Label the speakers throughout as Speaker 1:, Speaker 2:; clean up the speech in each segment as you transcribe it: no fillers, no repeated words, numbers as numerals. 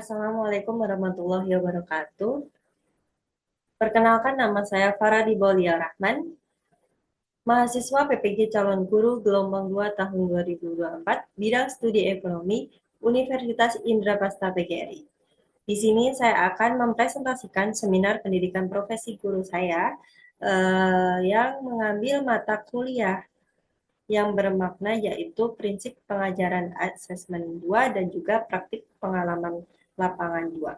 Speaker 1: Assalamualaikum warahmatullahi wabarakatuh. Perkenalkan, nama saya Farah Dibolia Rahman, mahasiswa PPG Calon Guru Gelombang 2 tahun 2024, bidang studi ekonomi, Universitas Indraprasta PGRI. Di sini saya akan mempresentasikan seminar pendidikan profesi guru saya yang mengambil mata kuliah yang bermakna yaitu prinsip pengajaran asesmen 2 dan juga praktik pengalaman lapangan 2.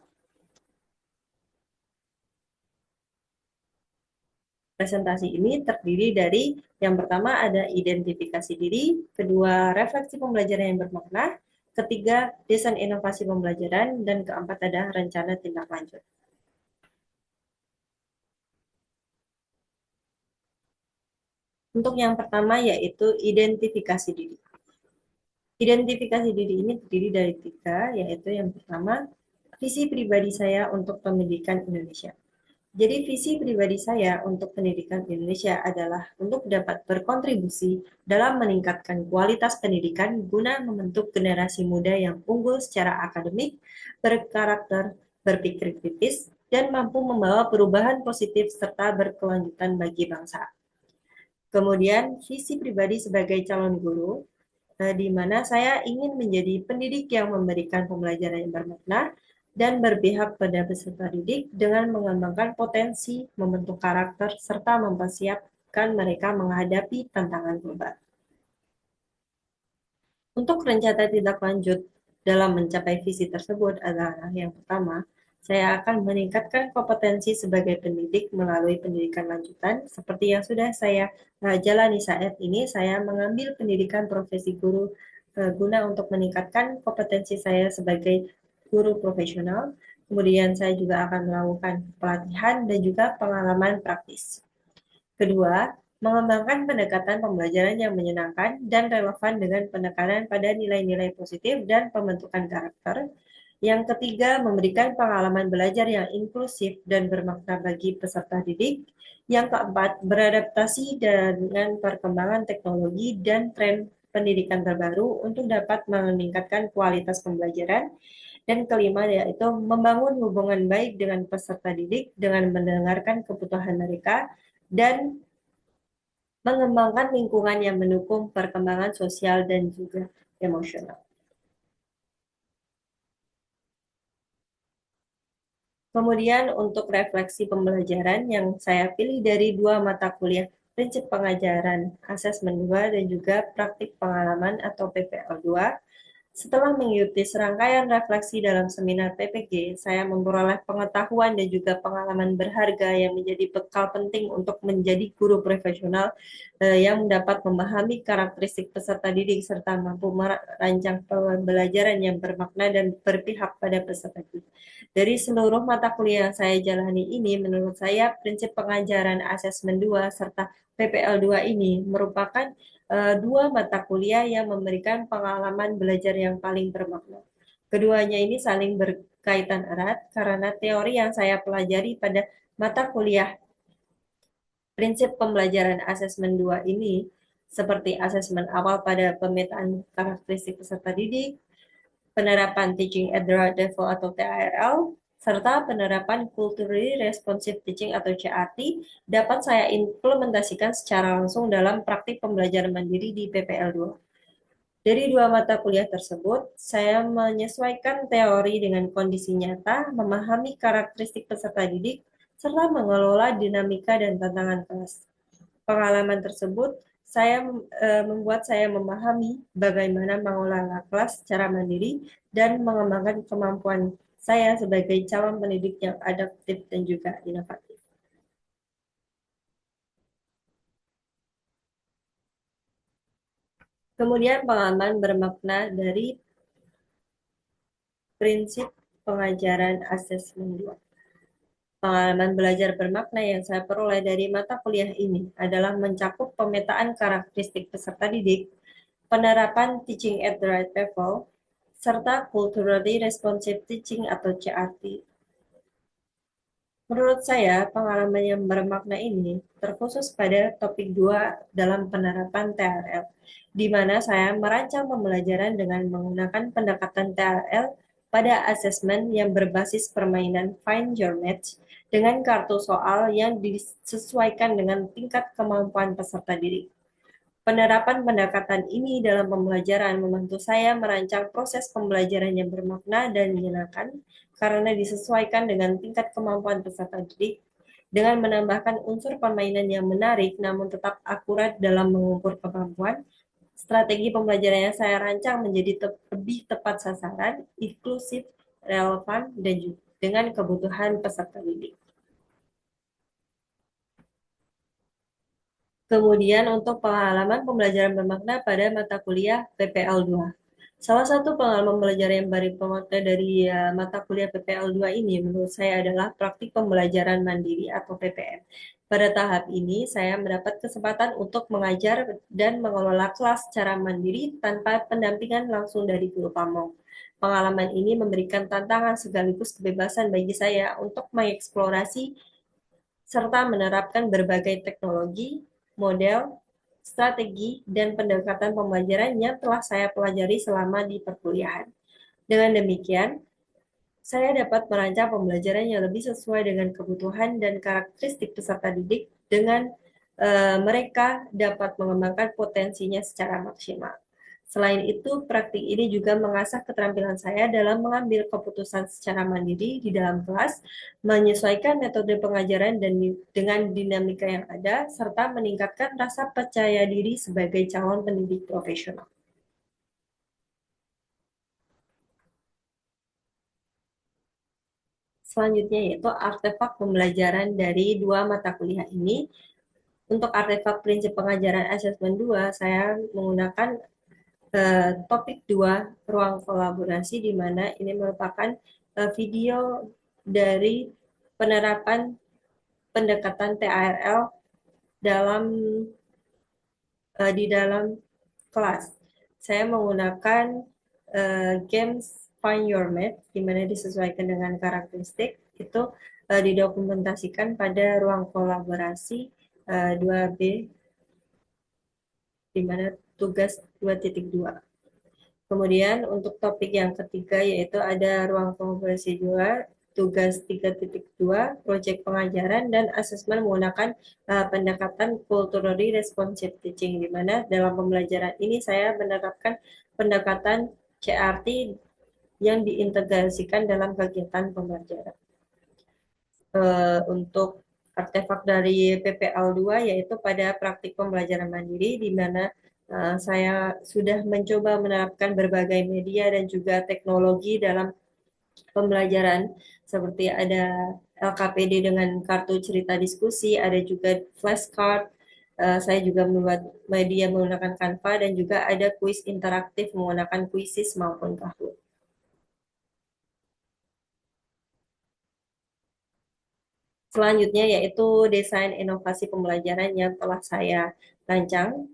Speaker 1: Presentasi ini terdiri dari yang pertama ada identifikasi diri, kedua refleksi pembelajaran yang bermakna, ketiga desain inovasi pembelajaran, dan keempat ada rencana tindak lanjut. Untuk yang pertama yaitu identifikasi diri. Identifikasi diri ini terdiri dari tiga, yaitu yang pertama visi pribadi saya untuk pendidikan Indonesia. Jadi visi pribadi saya untuk pendidikan Indonesia adalah untuk dapat berkontribusi dalam meningkatkan kualitas pendidikan guna membentuk generasi muda yang unggul secara akademik, berkarakter, berpikir kritis, dan mampu membawa perubahan positif serta berkelanjutan bagi bangsa. Kemudian visi pribadi sebagai calon guru, di mana saya ingin menjadi pendidik yang memberikan pembelajaran yang bermakna dan berpihak pada peserta didik dengan mengembangkan potensi, membentuk karakter, serta mempersiapkan mereka menghadapi tantangan global. Untuk rencana tindak lanjut dalam mencapai visi tersebut adalah yang pertama, saya akan meningkatkan kompetensi sebagai pendidik melalui pendidikan lanjutan seperti yang sudah saya jalani saat ini. Saya mengambil pendidikan profesi guru guna untuk meningkatkan kompetensi saya sebagai guru profesional. Kemudian saya juga akan melakukan pelatihan dan juga pengalaman praktis. Kedua, mengembangkan pendekatan pembelajaran yang menyenangkan dan relevan dengan penekanan pada nilai-nilai positif dan pembentukan karakter. Yang ketiga, memberikan pengalaman belajar yang inklusif dan bermakna bagi peserta didik. Yang keempat, beradaptasi dengan perkembangan teknologi dan tren pendidikan terbaru untuk dapat meningkatkan kualitas pembelajaran. Dan kelima, yaitu membangun hubungan baik dengan peserta didik dengan mendengarkan kebutuhan mereka dan mengembangkan lingkungan yang mendukung perkembangan sosial dan juga emosional. Kemudian untuk refleksi pembelajaran yang saya pilih dari dua mata kuliah prinsip pengajaran asesmen 2 dan juga praktik pengalaman atau PPL 2. Setelah mengikuti serangkaian refleksi dalam seminar PPG, saya memperoleh pengetahuan dan juga pengalaman berharga yang menjadi bekal penting untuk menjadi guru profesional yang dapat memahami karakteristik peserta didik serta mampu merancang pembelajaran yang bermakna dan berpihak pada peserta didik. Dari seluruh mata kuliah yang saya jalani ini, menurut saya prinsip pengajaran asesmen 2 serta PPL 2 ini merupakan dua mata kuliah yang memberikan pengalaman belajar yang paling bermakna. Keduanya ini saling berkaitan erat karena teori yang saya pelajari pada mata kuliah prinsip pembelajaran asesmen 2 ini seperti asesmen awal pada pemetaan karakteristik peserta didik, penerapan Teaching at the Right Level atau TARL, serta penerapan Culturally Responsive Teaching atau CRT dapat saya implementasikan secara langsung dalam praktik pembelajaran mandiri di PPL 2. Dari dua mata kuliah tersebut, saya menyesuaikan teori dengan kondisi nyata, memahami karakteristik peserta didik, serta mengelola dinamika dan tantangan kelas. Pengalaman tersebut membuat saya memahami bagaimana mengelola kelas secara mandiri dan mengembangkan kemampuan saya sebagai calon pendidik yang adaptif dan juga inovatif. Kemudian pengalaman bermakna dari prinsip pengajaran asesmen 2. Pengalaman belajar bermakna yang saya peroleh dari mata kuliah ini adalah mencakup pemetaan karakteristik peserta didik, penerapan teaching at the right level, serta culturally responsive teaching atau CRT. Menurut saya, pengalaman yang bermakna ini terkhusus pada topik 2 dalam penerapan TRL, di mana saya merancang pembelajaran dengan menggunakan pendekatan TRL pada asesmen yang berbasis permainan Find Your Match dengan kartu soal yang disesuaikan dengan tingkat kemampuan peserta didik. Penerapan pendekatan ini dalam pembelajaran membantu saya merancang proses pembelajaran yang bermakna dan menyenangkan karena disesuaikan dengan tingkat kemampuan peserta didik dengan menambahkan unsur permainan yang menarik namun tetap akurat dalam mengukur kemampuan. Strategi pembelajaran yang saya rancang menjadi lebih tepat sasaran, inklusif, relevan, dan juga dengan kebutuhan peserta didik. Kemudian untuk pengalaman pembelajaran bermakna pada mata kuliah PPL 2. Salah satu pengalaman belajar yang bermakna dari mata kuliah PPL 2 ini menurut saya adalah praktik pembelajaran mandiri atau PPM. Pada tahap ini, saya mendapat kesempatan untuk mengajar dan mengelola kelas secara mandiri tanpa pendampingan langsung dari guru pamong. Pengalaman ini memberikan tantangan sekaligus kebebasan bagi saya untuk mengeksplorasi serta menerapkan berbagai teknologi, model, strategi, dan pendekatan pembelajaran yang telah saya pelajari selama di perkuliahan. Dengan demikian, saya dapat merancang pembelajaran yang lebih sesuai dengan kebutuhan dan karakteristik peserta didik dengan mereka dapat mengembangkan potensinya secara maksimal. Selain itu, praktik ini juga mengasah keterampilan saya dalam mengambil keputusan secara mandiri di dalam kelas, menyesuaikan metode pengajaran dan dengan dinamika yang ada, serta meningkatkan rasa percaya diri sebagai calon pendidik profesional. Selanjutnya yaitu artefak pembelajaran dari dua mata kuliah ini. Untuk artefak prinsip pengajaran asesmen 2, saya menggunakan topik 2 ruang kolaborasi, di mana ini merupakan video dari penerapan pendekatan TARL dalam di dalam kelas. Saya menggunakan games Find Your Mate, di mana disesuaikan dengan karakteristik, itu didokumentasikan pada ruang kolaborasi 2B, di mana tugas 2.2. Kemudian untuk topik yang ketiga yaitu ada ruang kolaborasi 2, tugas 3.2, proyek pengajaran dan asesmen menggunakan pendekatan culturally responsive teaching, di mana dalam pembelajaran ini saya menerapkan pendekatan CRT yang diintegrasikan dalam kegiatan pembelajaran. Untuk artefak dari PPL 2 yaitu pada praktik pembelajaran mandiri, di mana saya sudah mencoba menerapkan berbagai media dan juga teknologi dalam pembelajaran, seperti ada LKPD dengan kartu cerita diskusi, ada juga flashcard, saya juga membuat media menggunakan Canva, dan juga ada kuis interaktif menggunakan Quizzes maupun Kahoot. Selanjutnya yaitu desain inovasi pembelajaran yang telah saya rancang.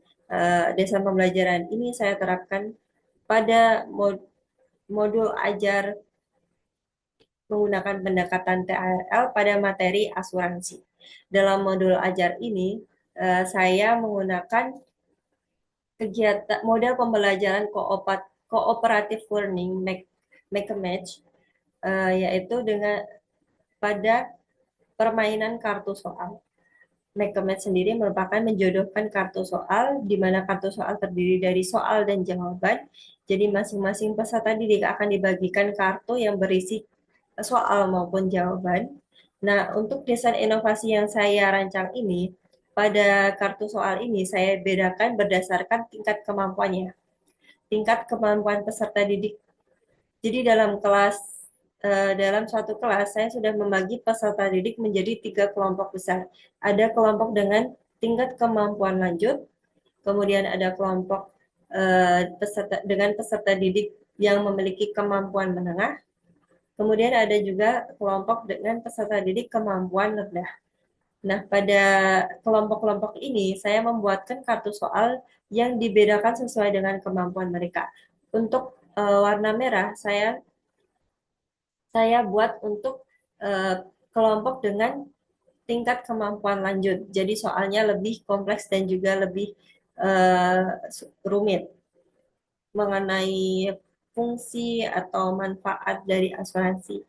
Speaker 1: Desain pembelajaran ini saya terapkan pada modul ajar menggunakan pendekatan TARL pada materi asuransi. Dalam modul ajar ini, saya menggunakan kegiatan model pembelajaran cooperative learning make a match, yaitu dengan pada permainan kartu soal. Make a match sendiri merupakan menjodohkan kartu soal, di mana kartu soal terdiri dari soal dan jawaban. Jadi masing-masing peserta didik akan dibagikan kartu yang berisi soal maupun jawaban. Nah, untuk desain inovasi yang saya rancang ini, pada kartu soal ini saya bedakan berdasarkan tingkat kemampuannya. Tingkat kemampuan peserta didik. Jadi dalam suatu kelas saya sudah membagi peserta didik menjadi 3 kelompok besar. Ada kelompok dengan tingkat kemampuan lanjut, kemudian ada kelompok dengan peserta didik yang memiliki kemampuan menengah, kemudian ada juga kelompok dengan peserta didik kemampuan rendah. Nah, pada kelompok-kelompok ini saya membuatkan kartu soal yang dibedakan sesuai dengan kemampuan mereka. Untuk warna merah saya buat untuk kelompok dengan tingkat kemampuan lanjut. Jadi soalnya lebih kompleks dan juga lebih rumit mengenai fungsi atau manfaat dari asuransi.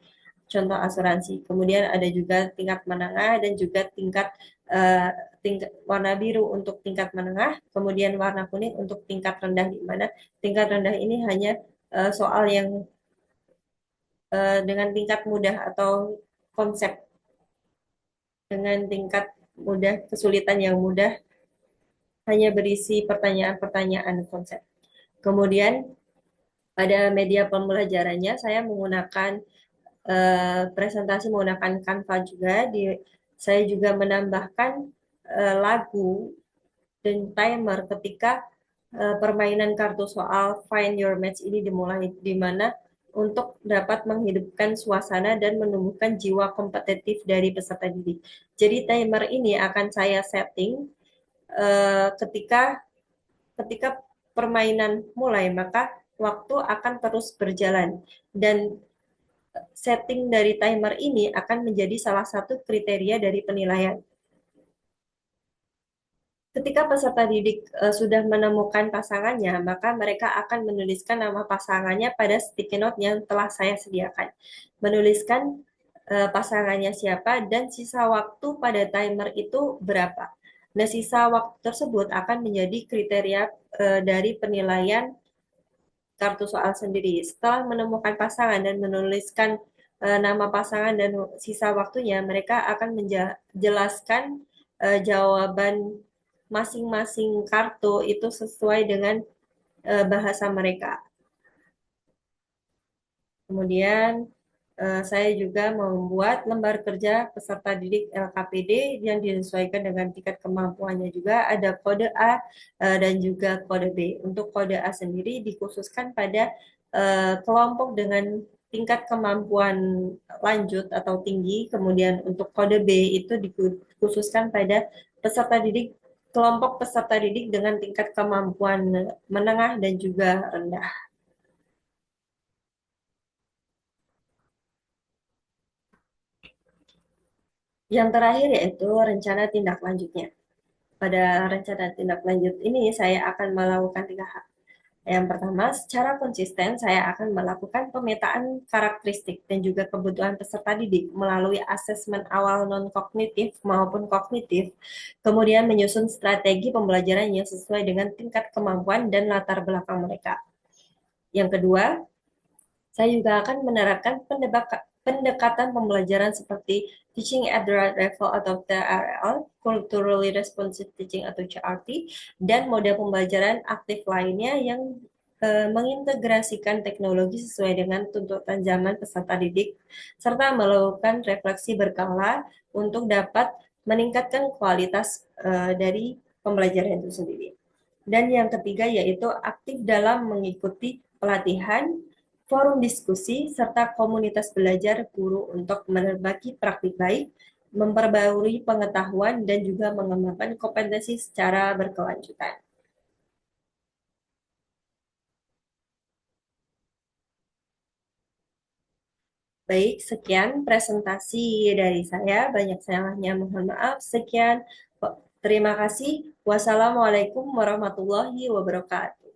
Speaker 1: Contoh asuransi. Kemudian ada juga tingkat menengah dan juga eh, tingkat warna biru untuk tingkat menengah, kemudian warna kuning untuk tingkat rendah, di mana tingkat rendah ini hanya soal yang dengan tingkat mudah atau konsep dengan tingkat mudah, kesulitan yang mudah, hanya berisi pertanyaan-pertanyaan konsep. Kemudian pada media pembelajarannya saya menggunakan presentasi menggunakan Canva juga. Saya juga menambahkan lagu dan timer ketika permainan kartu soal Find Your Match ini dimulai, di mana untuk dapat menghidupkan suasana dan menumbuhkan jiwa kompetitif dari peserta didik. Jadi timer ini akan saya setting ketika ketika permainan mulai, maka waktu akan terus berjalan, dan setting dari timer ini akan menjadi salah satu kriteria dari penilaian. Ketika peserta didik sudah menemukan pasangannya, maka mereka akan menuliskan nama pasangannya pada sticky note yang telah saya sediakan. Menuliskan pasangannya siapa dan sisa waktu pada timer itu berapa. Nah, sisa waktu tersebut akan menjadi kriteria dari penilaian kartu soal sendiri. Setelah menemukan pasangan dan menuliskan nama pasangan dan sisa waktunya, mereka akan menjelaskan jawaban masing-masing kartu itu sesuai dengan bahasa mereka. Kemudian saya juga membuat lembar kerja peserta didik LKPD yang disesuaikan dengan tingkat kemampuannya juga. Ada kode A dan juga kode B. Untuk kode A sendiri dikhususkan pada kelompok dengan tingkat kemampuan lanjut atau tinggi. Kemudian untuk kode B itu dikhususkan pada peserta didik kelompok peserta didik dengan tingkat kemampuan menengah dan juga rendah. Yang terakhir yaitu rencana tindak lanjutnya. Pada rencana tindak lanjut ini saya akan melakukan 3 hal. Yang pertama, secara konsisten saya akan melakukan pemetaan karakteristik dan juga kebutuhan peserta didik melalui asesmen awal non-kognitif maupun kognitif, kemudian menyusun strategi pembelajaran yang sesuai dengan tingkat kemampuan dan latar belakang mereka. Yang kedua, saya juga akan menerapkan pendekatan pembelajaran seperti Teaching at the Right Level atau TRL, Culturally Responsive Teaching atau CRT, dan model pembelajaran aktif lainnya yang mengintegrasikan teknologi sesuai dengan tuntutan zaman peserta didik, serta melakukan refleksi berkala untuk dapat meningkatkan kualitas dari pembelajaran itu sendiri. Dan yang ketiga yaitu aktif dalam mengikuti pelatihan, forum diskusi, serta komunitas belajar guru untuk berbagi praktik baik, memperbarui pengetahuan, dan juga mengembangkan kompetensi secara berkelanjutan. Baik, sekian presentasi dari saya. Banyak salahnya, mohon maaf. Sekian, terima kasih. Wassalamualaikum warahmatullahi wabarakatuh.